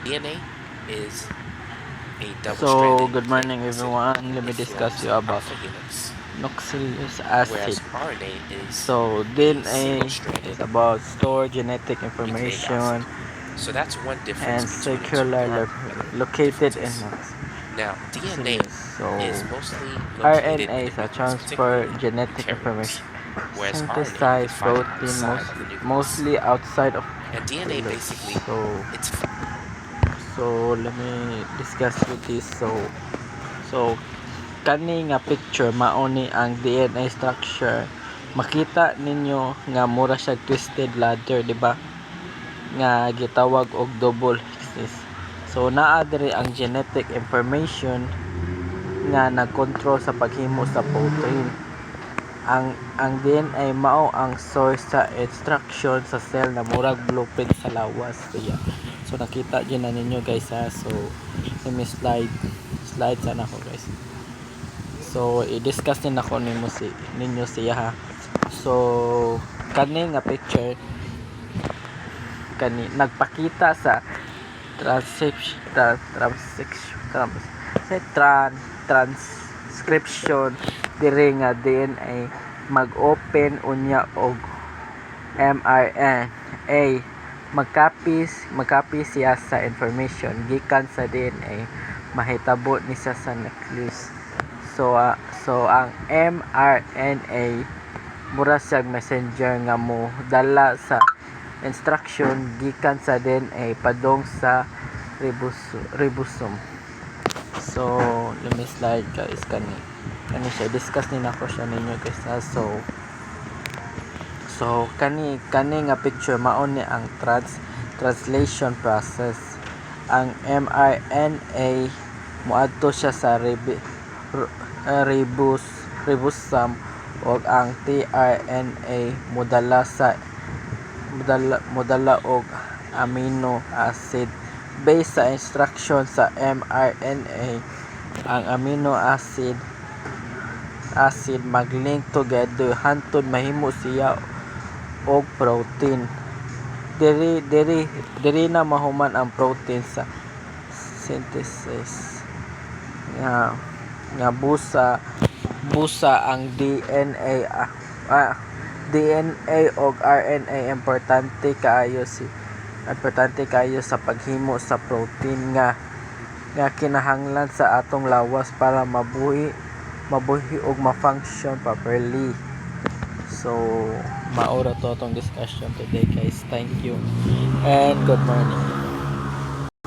DNA is a So, double-stranded good nucleic morning acid. everyone. Let me It discuss forms you about alpha helix, nucleic acid. whereas RNA is So, a DNA is single-stranded about store genetic nucleic acid. information So that's one difference and between the two. circular There are other located in differences. Now, DNA nucleus. So, is mostly located in RNA the is a nucleus, transfer particularly genetic eukaryotes, information. whereas RNA you can Synthesized find protein outside of the nucleus. mostly outside of And DNA nucleus. basically, So, it's let me discuss with this. So kani nga picture mao ni ang DNA structure. Makita ninyo nga mura siya twisted ladder, di ba? Nga gitawag og double helix. So naa diri ang genetic information nga nagkontrol sa paghimo sa protein. Ang DNA mao ang source sa instruction sa cell na murag blueprint sa lawas. So nakita din na ninyo guys ha. So let me slide sana ako guys. So i-discuss din ako ninyo siya ha. So kani nga picture kani nagpakita sa transcription diri nga DNA mag-open unya og mRNA magcopy siya sa information gikan sa DNA mahitabo ni siya sa nucleus. So ang mRNA mura siyang messenger nga mo dala sa instruction gikan sa DNA padong sa ribosome. So let me slide guys kani siya discuss ni nako siya ninyo guys ha. So kani nga picture mao ni ang translation process. Ang mRNA moadto siya sa ribosome ug ang tRNA modala og amino acid based sa instruction sa mRNA. Ang amino acid mag-link together hantod mahimo siya og protein. Diri na mahuman ang protein sa synthesis nga busa ang DNA og RNA importante kaayo sa paghimo sa protein nga kinahanglan sa atong lawas para mabuhi og ma-function properly. So maura to atong discussion today guys. Thank you and good morning.